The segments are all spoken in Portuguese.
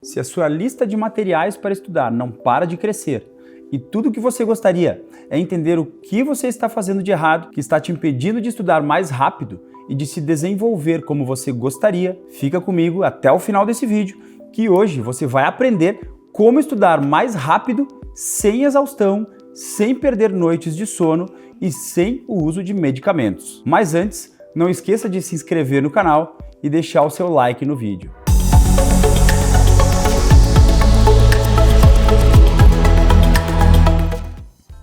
se a sua lista de materiais para estudar não para de crescer e tudo o que você gostaria é entender o que você está fazendo de errado, que está te impedindo de estudar mais rápido e de se desenvolver como você gostaria, fica comigo até o final desse vídeo, que hoje você vai aprender como estudar mais rápido, sem exaustão, sem perder noites de sono e sem o uso de medicamentos. Mas antes, não esqueça de se inscrever no canal e deixar o seu like no vídeo.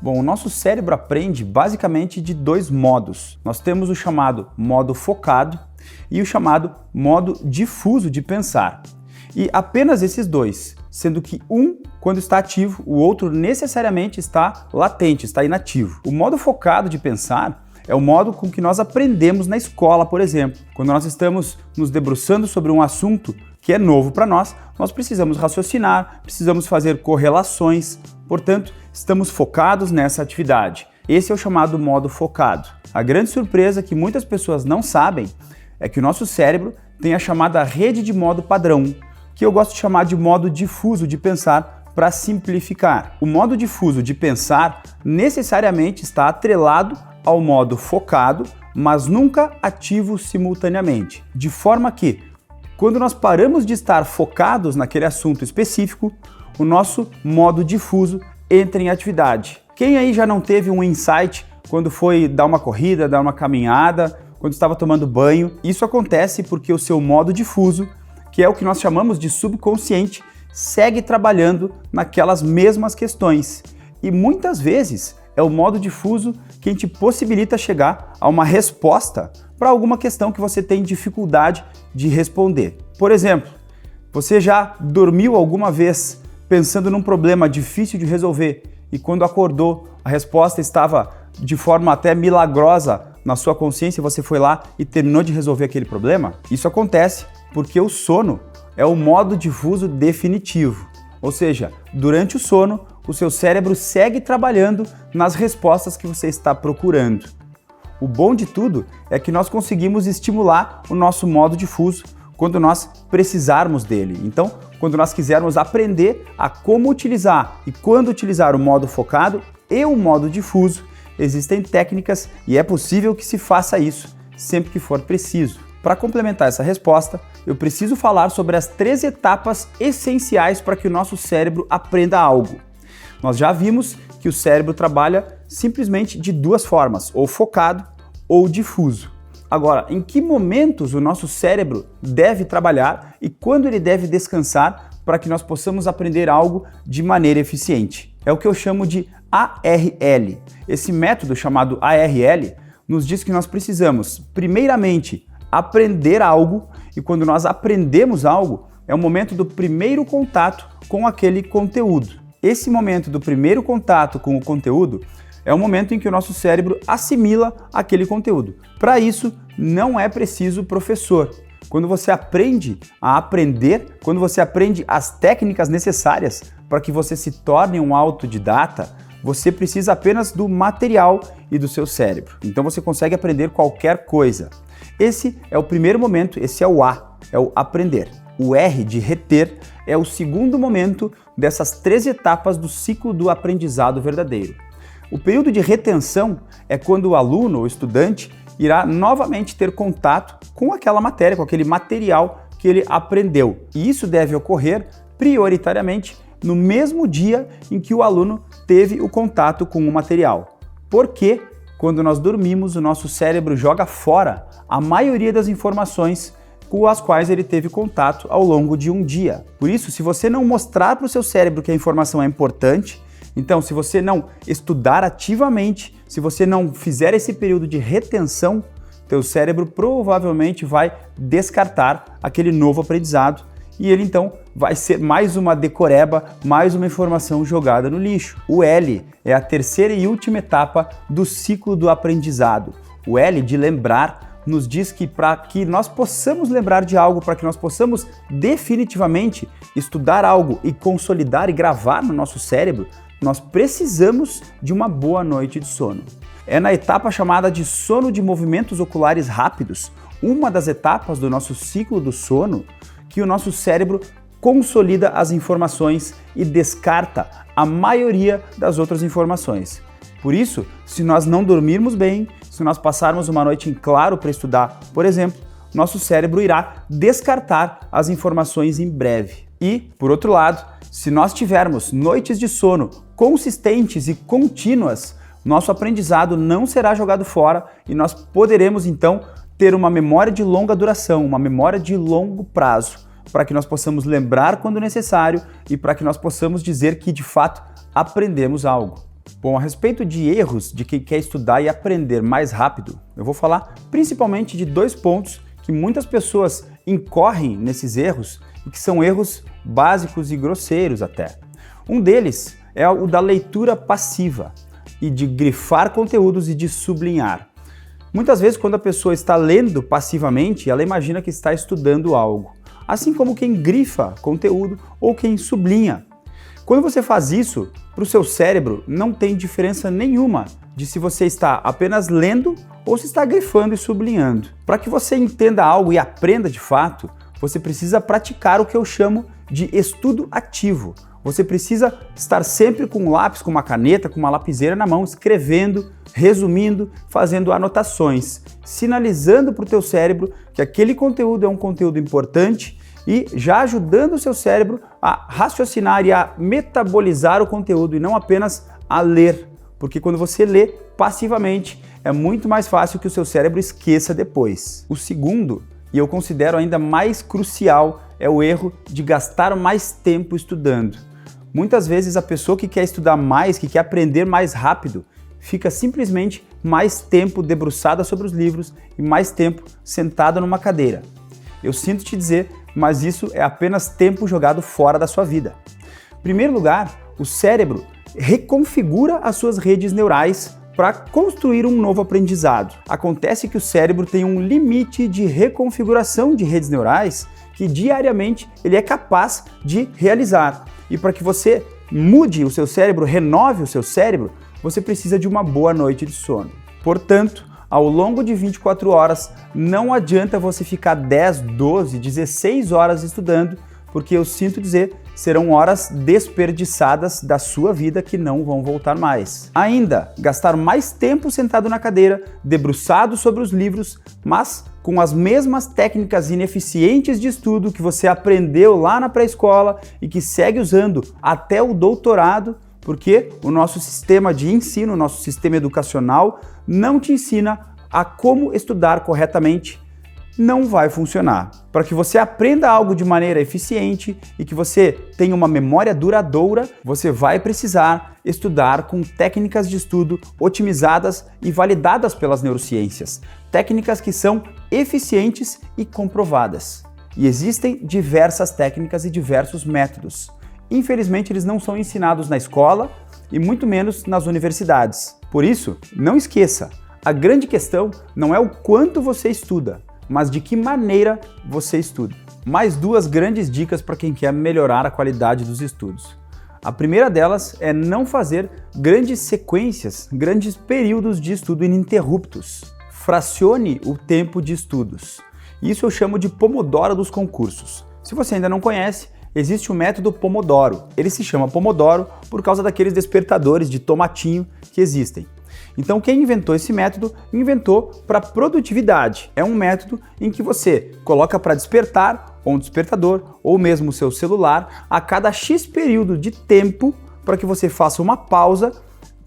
Bom, o nosso cérebro aprende basicamente de dois modos. Nós temos o chamado modo focado e o chamado modo difuso de pensar. E apenas esses dois, sendo que um, quando está ativo, o outro necessariamente está latente, está inativo. O modo focado de pensar é o modo com que nós aprendemos na escola, por exemplo. Quando nós estamos nos debruçando sobre um assunto que é novo para nós, nós precisamos raciocinar, precisamos fazer correlações, portanto, estamos focados nessa atividade. Esse é o chamado modo focado. A grande surpresa que muitas pessoas não sabem é que o nosso cérebro tem a chamada rede de modo padrão, que eu gosto de chamar de modo difuso de pensar para simplificar. O modo difuso de pensar necessariamente está atrelado ao modo focado, mas nunca ativo simultaneamente, de forma que, quando nós paramos de estar focados naquele assunto específico, o nosso modo difuso entra em atividade. Quem aí já não teve um insight quando foi dar uma corrida, dar uma caminhada, quando estava tomando banho? Isso acontece porque o seu modo difuso, que é o que nós chamamos de subconsciente, segue trabalhando naquelas mesmas questões. E muitas vezes é o modo difuso quem te possibilita chegar a uma resposta para alguma questão que você tem dificuldade de responder. Por exemplo, você já dormiu alguma vez pensando num problema difícil de resolver e quando acordou a resposta estava de forma até milagrosa na sua consciência e você foi lá e terminou de resolver aquele problema? Isso acontece porque o sono é o modo difuso definitivo. Ou seja, durante o sono, o seu cérebro segue trabalhando nas respostas que você está procurando. O bom de tudo é que nós conseguimos estimular o nosso modo difuso quando nós precisarmos dele. Então, quando nós quisermos aprender a como utilizar e quando utilizar o modo focado e o modo difuso, existem técnicas e é possível que se faça isso sempre que for preciso. Para complementar essa resposta, eu preciso falar sobre as 3 etapas essenciais para que o nosso cérebro aprenda algo. Nós já vimos que o cérebro trabalha simplesmente de 2 formas, ou focado ou difuso. Agora, em que momentos o nosso cérebro deve trabalhar e quando ele deve descansar para que nós possamos aprender algo de maneira eficiente? É o que eu chamo de ARL. Esse método chamado ARL nos diz que nós precisamos, primeiramente, aprender algo, e quando nós aprendemos algo, é o momento do primeiro contato com aquele conteúdo. Esse momento do primeiro contato com o conteúdo é o momento em que o nosso cérebro assimila aquele conteúdo. Para isso, não é preciso professor. Quando você aprende a aprender, quando você aprende as técnicas necessárias para que você se torne um autodidata, você precisa apenas do material e do seu cérebro. Então você consegue aprender qualquer coisa. Esse é o primeiro momento, esse é o A, é o aprender. O R de reter é o segundo momento dessas 3 etapas do ciclo do aprendizado verdadeiro. O período de retenção é quando o aluno ou estudante irá novamente ter contato com aquela matéria, com aquele material que ele aprendeu. E isso deve ocorrer prioritariamente no mesmo dia em que o aluno teve o contato com o material. Porque quando nós dormimos, o nosso cérebro joga fora a maioria das informações com as quais ele teve contato ao longo de um dia. Por isso, se você não mostrar para o seu cérebro que a informação é importante, então se você não estudar ativamente, se você não fizer esse período de retenção, teu cérebro provavelmente vai descartar aquele novo aprendizado e ele então vai ser mais uma decoreba, mais uma informação jogada no lixo. O L é a terceira e última etapa do ciclo do aprendizado. O L de lembrar nos diz que para que nós possamos lembrar de algo, para que nós possamos definitivamente estudar algo e consolidar e gravar no nosso cérebro, nós precisamos de uma boa noite de sono. É na etapa chamada de sono de movimentos oculares rápidos, uma das etapas do nosso ciclo do sono, que o nosso cérebro consolida as informações e descarta a maioria das outras informações. Por isso, se nós não dormirmos bem, se nós passarmos uma noite em claro para estudar, por exemplo, nosso cérebro irá descartar as informações em breve. E, por outro lado, se nós tivermos noites de sono consistentes e contínuas, nosso aprendizado não será jogado fora e nós poderemos então ter uma memória de longa duração, uma memória de longo prazo, para que nós possamos lembrar quando necessário e para que nós possamos dizer que de fato aprendemos algo. Bom, a respeito de erros de quem quer estudar e aprender mais rápido, eu vou falar principalmente de 2 pontos que muitas pessoas incorrem nesses erros e que são erros básicos e grosseiros até. Um deles é o da leitura passiva e de grifar conteúdos e de sublinhar. Muitas vezes, quando a pessoa está lendo passivamente, ela imagina que está estudando algo, assim como quem grifa conteúdo ou quem sublinha. Quando você faz isso, para o seu cérebro não tem diferença nenhuma de se você está apenas lendo ou se está grifando e sublinhando. Para que você entenda algo e aprenda de fato, você precisa praticar o que eu chamo de estudo ativo. Você precisa estar sempre com um lápis, com uma caneta, com uma lapiseira na mão, escrevendo, resumindo, fazendo anotações, sinalizando para o teu cérebro que aquele conteúdo é um conteúdo importante e já ajudando o seu cérebro a raciocinar e a metabolizar o conteúdo e não apenas a ler. Porque quando você lê passivamente, é muito mais fácil que o seu cérebro esqueça depois. O segundo, e eu considero ainda mais crucial, é o erro de gastar mais tempo estudando. Muitas vezes a pessoa que quer estudar mais, que quer aprender mais rápido, fica simplesmente mais tempo debruçada sobre os livros e mais tempo sentada numa cadeira. Eu sinto te dizer, mas isso é apenas tempo jogado fora da sua vida. Em primeiro lugar, o cérebro reconfigura as suas redes neurais para construir um novo aprendizado. Acontece que o cérebro tem um limite de reconfiguração de redes neurais que diariamente ele é capaz de realizar. E para que você mude o seu cérebro, renove o seu cérebro, você precisa de uma boa noite de sono. Portanto, ao longo de 24 horas, não adianta você ficar 10, 12, 16 horas estudando, porque eu sinto dizer, serão horas desperdiçadas da sua vida que não vão voltar mais. Ainda, gastar mais tempo sentado na cadeira, debruçado sobre os livros, mas com as mesmas técnicas ineficientes de estudo que você aprendeu lá na pré-escola e que segue usando até o doutorado, porque o nosso sistema de ensino, o nosso sistema educacional não te ensina a como estudar corretamente, não vai funcionar. Para que você aprenda algo de maneira eficiente e que você tenha uma memória duradoura, você vai precisar estudar com técnicas de estudo otimizadas e validadas pelas neurociências. Técnicas que são eficientes e comprovadas. E existem diversas técnicas e diversos métodos. Infelizmente, eles não são ensinados na escola e muito menos nas universidades. Por isso, não esqueça, a grande questão não é o quanto você estuda, mas de que maneira você estuda. Mais 2 grandes dicas para quem quer melhorar a qualidade dos estudos. A primeira delas é não fazer grandes sequências, grandes períodos de estudo ininterruptos. Fracione o tempo de estudos. Isso eu chamo de Pomodoro dos concursos. Se você ainda não conhece, existe o método Pomodoro. Ele se chama Pomodoro por causa daqueles despertadores de tomatinho que existem. Então quem inventou esse método, inventou para produtividade. É um método em que você coloca para despertar um despertador ou mesmo o seu celular a cada X período de tempo para que você faça uma pausa,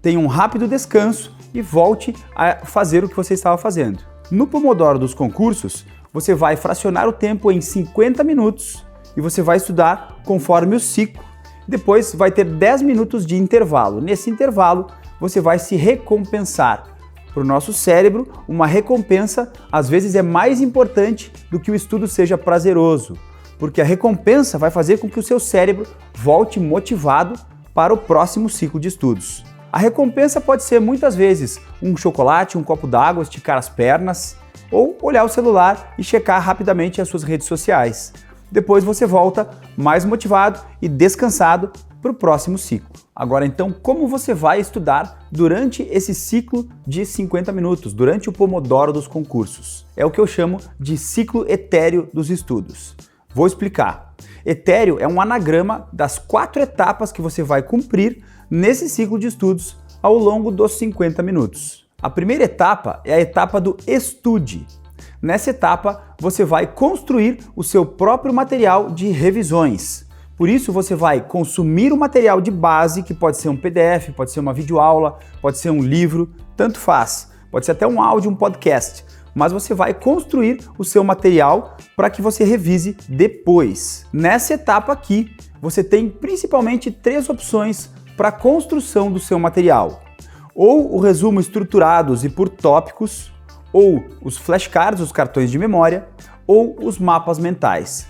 tenha um rápido descanso e volte a fazer o que você estava fazendo. No Pomodoro dos concursos, você vai fracionar o tempo em 50 minutos e você vai estudar conforme o ciclo. Depois vai ter 10 minutos de intervalo. Nesse intervalo, você vai se recompensar. Para o nosso cérebro, uma recompensa às vezes é mais importante do que o estudo seja prazeroso, porque a recompensa vai fazer com que o seu cérebro volte motivado para o próximo ciclo de estudos. A recompensa pode ser muitas vezes um chocolate, um copo d'água, esticar as pernas ou olhar o celular e checar rapidamente as suas redes sociais. Depois você volta mais motivado e descansado para o próximo ciclo. Agora então, como você vai estudar durante esse ciclo de 50 minutos, durante o Pomodoro dos concursos? É o que eu chamo de ciclo etéreo dos estudos. Vou explicar. Etéreo é um anagrama das 4 etapas que você vai cumprir nesse ciclo de estudos ao longo dos 50 minutos. A primeira etapa é a etapa do estude. Nessa etapa, você vai construir o seu próprio material de revisões. Por isso, você vai consumir o material de base, que pode ser um PDF, pode ser uma videoaula, pode ser um livro, tanto faz. Pode ser até um áudio, um podcast. Mas você vai construir o seu material para que você revise depois. Nessa etapa aqui, você tem principalmente 3 opções para a construção do seu material. Ou o resumo estruturados e por tópicos, ou os flashcards, os cartões de memória, ou os mapas mentais.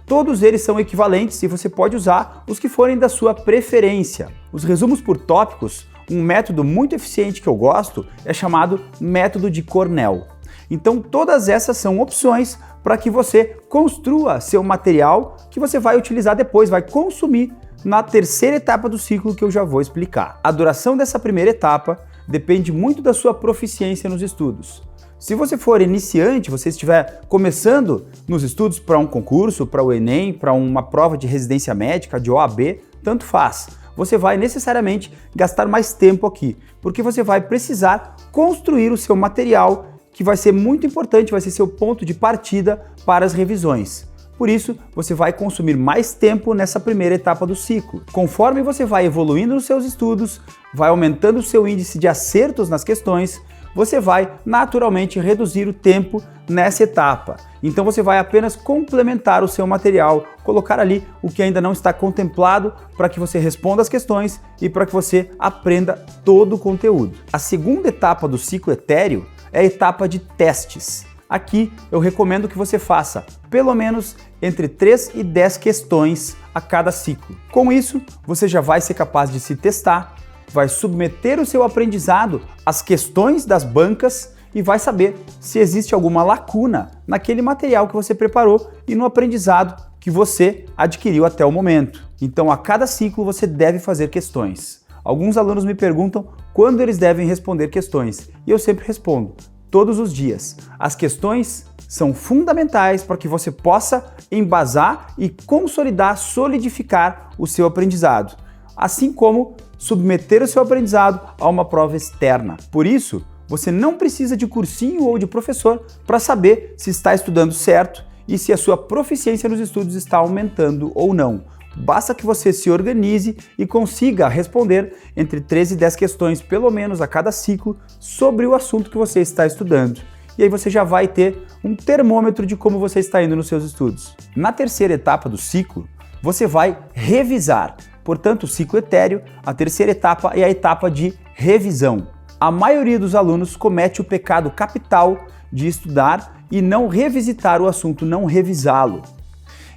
Todos eles são equivalentes e você pode usar os que forem da sua preferência. Os resumos por tópicos, um método muito eficiente que eu gosto, é chamado método de Cornell. Então todas essas são opções para que você construa seu material que você vai utilizar depois, vai consumir na terceira etapa do ciclo que eu já vou explicar. A duração dessa primeira etapa depende muito da sua proficiência nos estudos. Se você for iniciante, você estiver começando nos estudos para um concurso, para o Enem, para uma prova de residência médica, de OAB, tanto faz. Você vai necessariamente gastar mais tempo aqui, porque você vai precisar construir o seu material, que vai ser muito importante, vai ser seu ponto de partida para as revisões. Por isso, você vai consumir mais tempo nessa primeira etapa do ciclo. Conforme você vai evoluindo nos seus estudos, vai aumentando o seu índice de acertos nas questões, você vai naturalmente reduzir o tempo nessa etapa. Então você vai apenas complementar o seu material, colocar ali o que ainda não está contemplado para que você responda as questões e para que você aprenda todo o conteúdo. A segunda etapa do ciclo etéreo é a etapa de testes. Aqui eu recomendo que você faça pelo menos entre 3 e 10 questões a cada ciclo. Com isso, você já vai ser capaz de se testar, vai submeter o seu aprendizado às questões das bancas e vai saber se existe alguma lacuna naquele material que você preparou e no aprendizado que você adquiriu até o momento. Então, a cada ciclo você deve fazer questões. Alguns alunos me perguntam quando eles devem responder questões e eu sempre respondo: todos os dias. As questões são fundamentais para que você possa embasar e consolidar, solidificar o seu aprendizado, assim como submeter o seu aprendizado a uma prova externa. Por isso, você não precisa de cursinho ou de professor para saber se está estudando certo e se a sua proficiência nos estudos está aumentando ou não. Basta que você se organize e consiga responder entre 13 e 10 questões, pelo menos a cada ciclo, sobre o assunto que você está estudando. E aí você já vai ter um termômetro de como você está indo nos seus estudos. Na terceira etapa do ciclo, você vai revisar. Portanto, o ciclo etéreo, a terceira etapa é a etapa de revisão. A maioria dos alunos comete o pecado capital de estudar e não revisitar o assunto, não revisá-lo.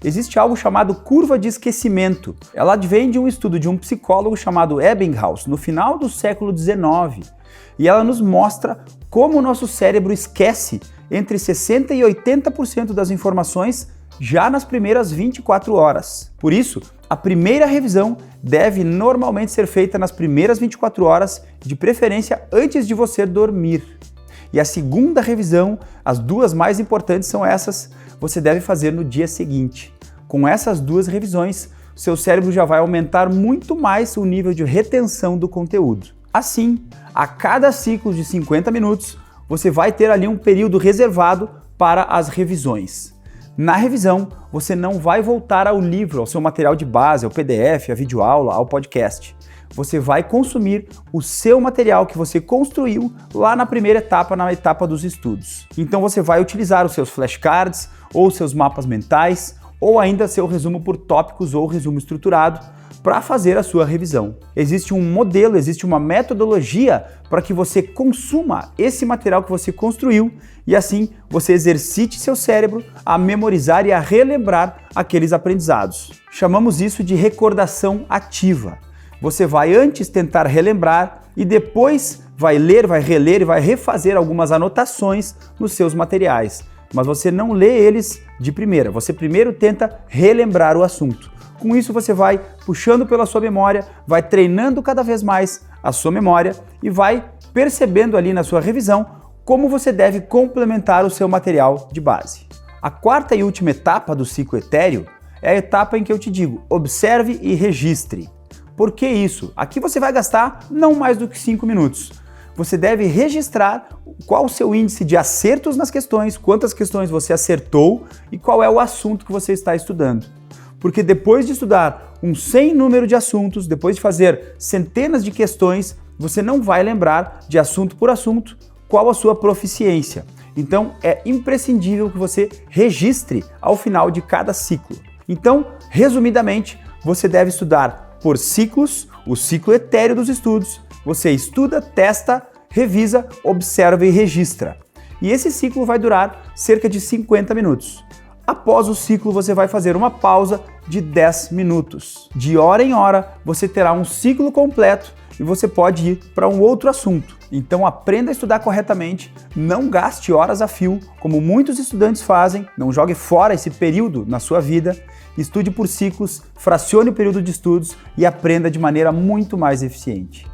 Existe algo chamado curva de esquecimento. Ela advém de um estudo de um psicólogo chamado Ebbinghaus, no final do século XIX. E ela nos mostra como o nosso cérebro esquece entre 60% e 80% das informações já nas primeiras 24 horas. Por isso, a primeira revisão deve normalmente ser feita nas primeiras 24 horas, de preferência antes de você dormir. E a segunda revisão, as duas mais importantes são essas, você deve fazer no dia seguinte. Com essas duas revisões, seu cérebro já vai aumentar muito mais o nível de retenção do conteúdo. Assim, a cada ciclo de 50 minutos, você vai ter ali um período reservado para as revisões. Na revisão, você não vai voltar ao livro, ao seu material de base, ao PDF, à videoaula, ao podcast. Você vai consumir o seu material que você construiu lá na primeira etapa, na etapa dos estudos. Então você vai utilizar os seus flashcards, ou seus mapas mentais, ou ainda seu resumo por tópicos ou resumo estruturado, para fazer a sua revisão. Existe um modelo, existe uma metodologia para que você consuma esse material que você construiu e assim você exercite seu cérebro a memorizar e a relembrar aqueles aprendizados. Chamamos isso de recordação ativa. Você vai antes tentar relembrar e depois vai ler, vai reler e vai refazer algumas anotações nos seus materiais. Mas você não lê eles de primeira, você primeiro tenta relembrar o assunto. Com isso você vai puxando pela sua memória, vai treinando cada vez mais a sua memória e vai percebendo ali na sua revisão como você deve complementar o seu material de base. A quarta e última etapa do ciclo etéreo é a etapa em que eu te digo, observe e registre. Por que isso? Aqui você vai gastar não mais do que 5 minutos. Você deve registrar qual o seu índice de acertos nas questões, quantas questões você acertou e qual é o assunto que você está estudando. Porque depois de estudar um sem número de assuntos, depois de fazer centenas de questões, você não vai lembrar de assunto por assunto qual a sua proficiência. Então é imprescindível que você registre ao final de cada ciclo. Então, resumidamente, você deve estudar por ciclos, o ciclo etéreo dos estudos. Você estuda, testa, revisa, observa e registra. E esse ciclo vai durar cerca de 50 minutos. Após o ciclo, você vai fazer uma pausa de 10 minutos. De hora em hora, você terá um ciclo completo e você pode ir para um outro assunto. Então aprenda a estudar corretamente, não gaste horas a fio, como muitos estudantes fazem, não jogue fora esse período na sua vida, estude por ciclos, fracione o período de estudos e aprenda de maneira muito mais eficiente.